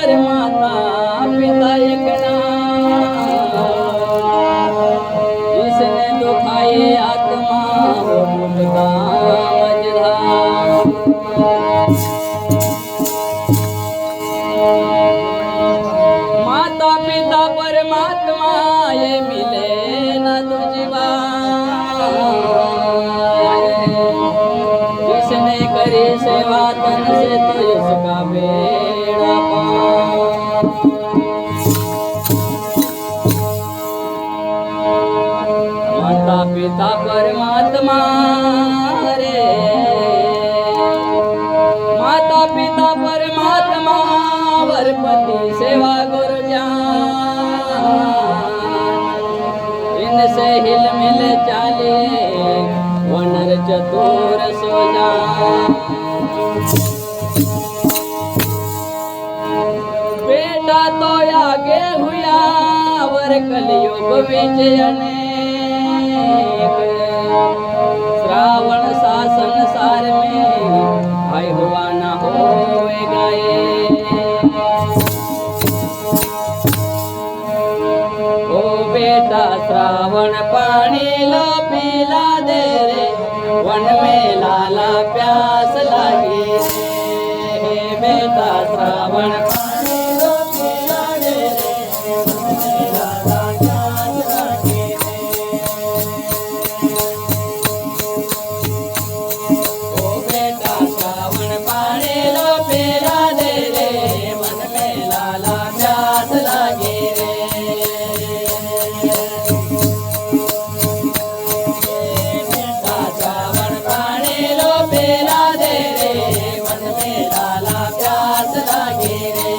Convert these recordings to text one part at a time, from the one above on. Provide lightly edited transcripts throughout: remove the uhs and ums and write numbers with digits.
पर माता पिता एक ना, जिसने दुखाए आत्मा वो मुक्ता मझधार। माता पिता परमात्मा ये मिले न तुझवा, जिसने करी सेवा तन से तो उसका बेड़ा पार। माता पिता परमात्मा रे, माता पिता परमात्मा वरपति सेवा गुरु जान, इनसे हिल मिल चाले वनर चतुर सो जान। बेटा तो आगे हुआ वर कलयुग विजय अनेक, श्रावण सा संसार में भाई हुआ न होए गए। ओ बेटा श्रावण पानी लो पीला दे रे, वन में लाला प्यास लगी रे। बेटा श्रावण पानी लो पीला दे रे, वन में लाला प्यास लगी रे। ओ बेटा श्रावण पानी लो पीला दे रे, वन में लाला प्यास लगी रे। पेरा दे रे, वन में लाला प्यास लगी रे।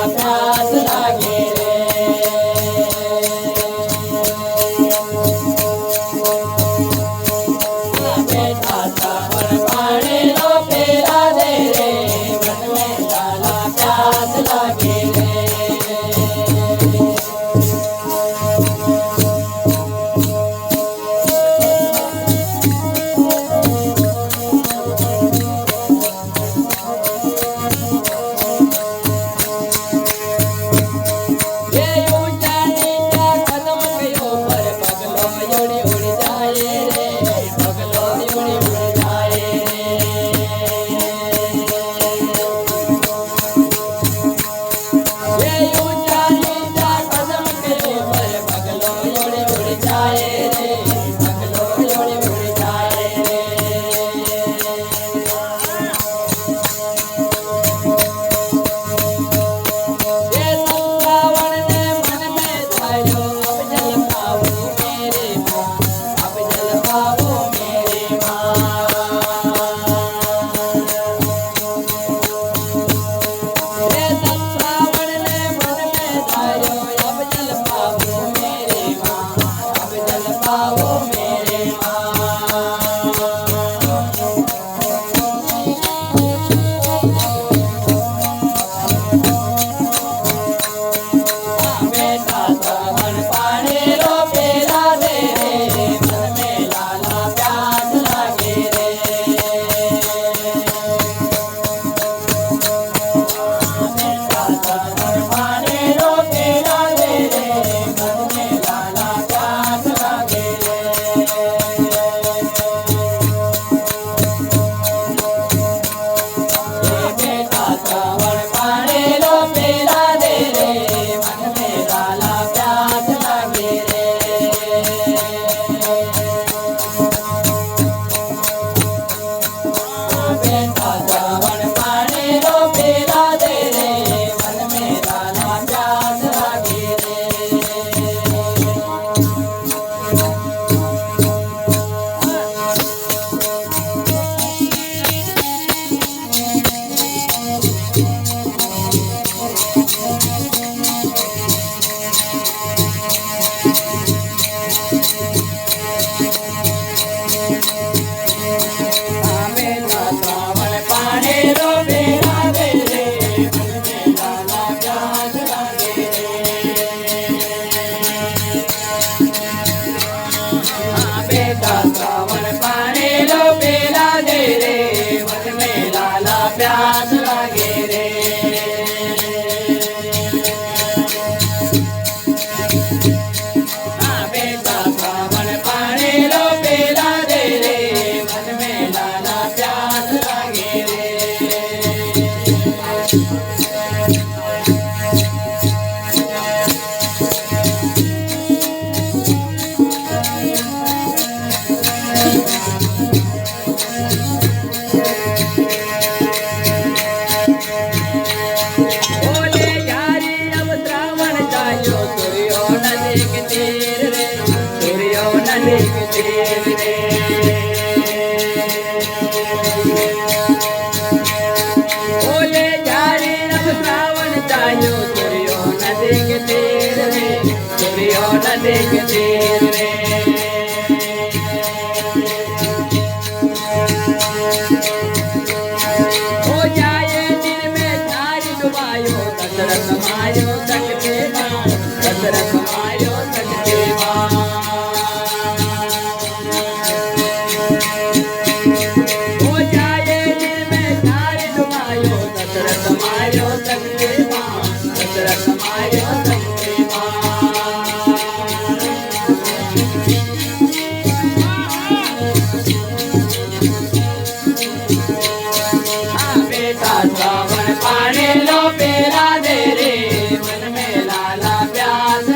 प्यास लागे रे। बेटा श्रावण पानी लो पेरा दे रे, मन में लाला प्यास लागे रे। प्यास लागे रे। बेटा श्रावण पानी लो पेला दे रे, मन में लाला प्यास लागे रे। ओले जारी अब श्रावण जायो, सूर्यो न देखते रे, सूर्यो न देखते रे। हो जाए दिन में तारी डुबायो, दशरथ मायो सकते मां, दशरथ मायो सकते मां। श्रावण पानी लो पेरा दे रे, मन में लाला प्यास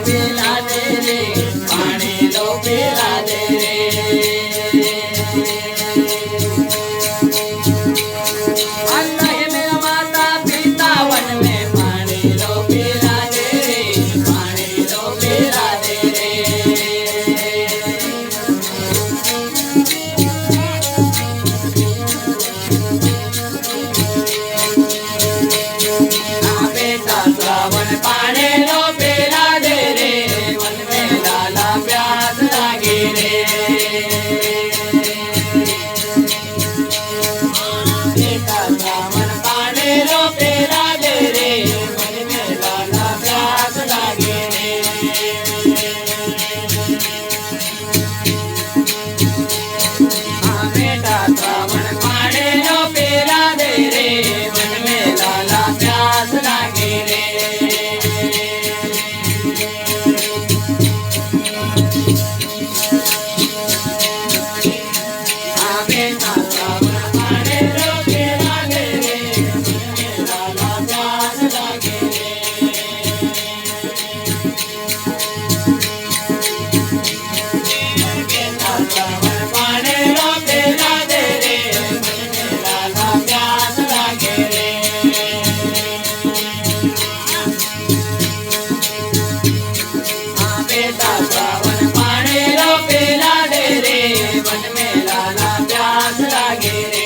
पिला दे रे पानी लो पिला दे रे अन्न है मेरा माता पिता वन में पानी लो पिला दे रे पानी लो पिला दे पानी लो पिला दे रे मन में लाला प्यास लागे रे बेटा सावन पानी लो पिला दे रे मन में लाला प्यास लागे रे बेटा सावन पानी लो पिला दे रे मन में लाला प्यास लागे रे सावन पानी लो पिला दे रे मन में लाला प्यास लागे रे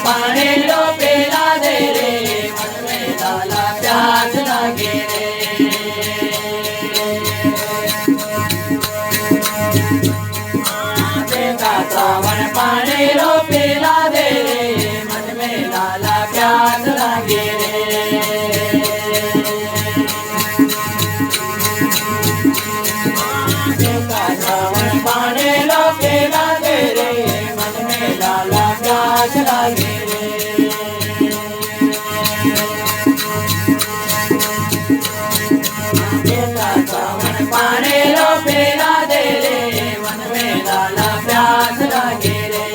पानी लो पिला दे रे मन में लाला प्यास लागे रे बेटा सावन पानी लो पिला दे रे मन में लाला प्यास लागे रे बेटा सावन पानी लो पिला दे रे मन में लाला प्यास लागे पानी लो पिला दे रे मन में लाला प्यास लागे रे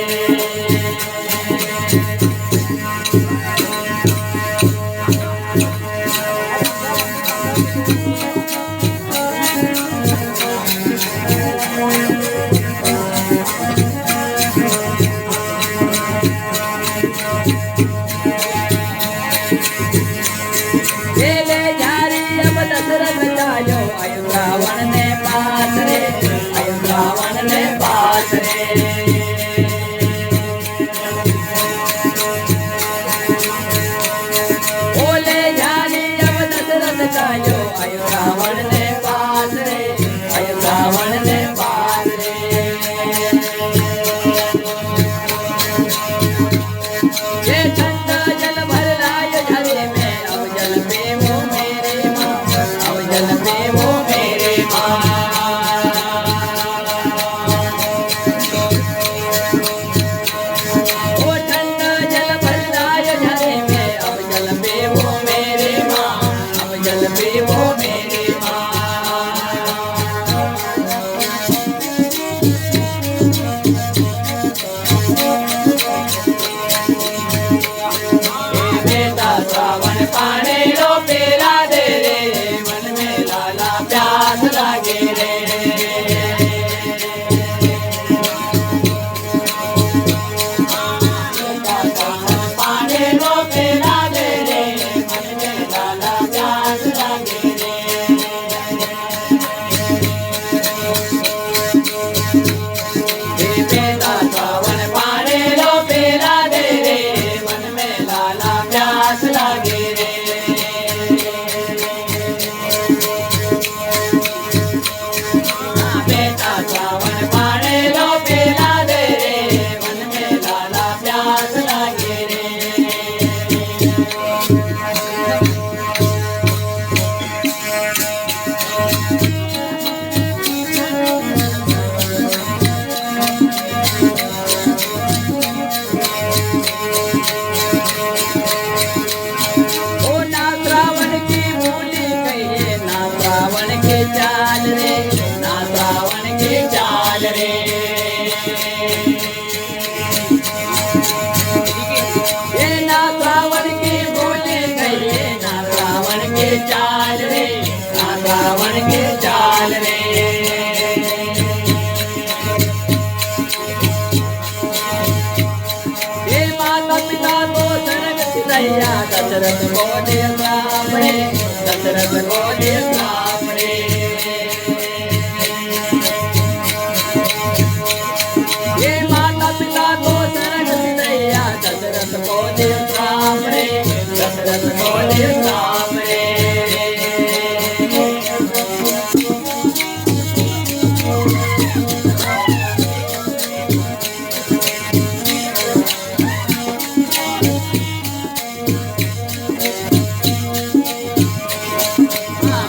ओ ना श्रावण की भूली कहिए ना श्रावण के चाल रे ना श्रावण के चाल रे ये ना श्रावण की भूली कहिए ना श्रावण के चाल रे ना श्रावण के चाल रे हे माता पिता को जनक सिदैया दशरथ बोले सामने दशरथ बोले सामने हे माता पिता को जनक सिदैया दशरथ बोले सामने दशरथ बोले सामने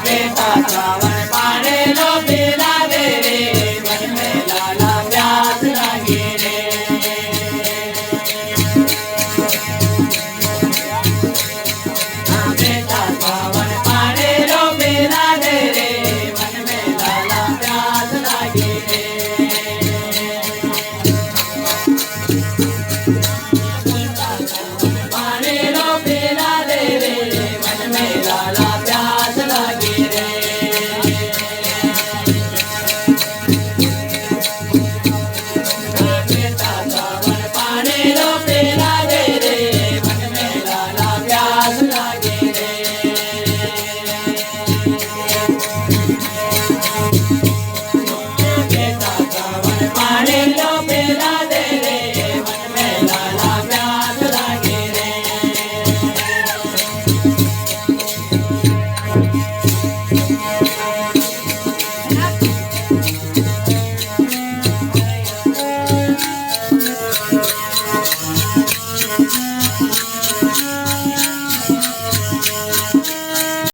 बेटा श्रावण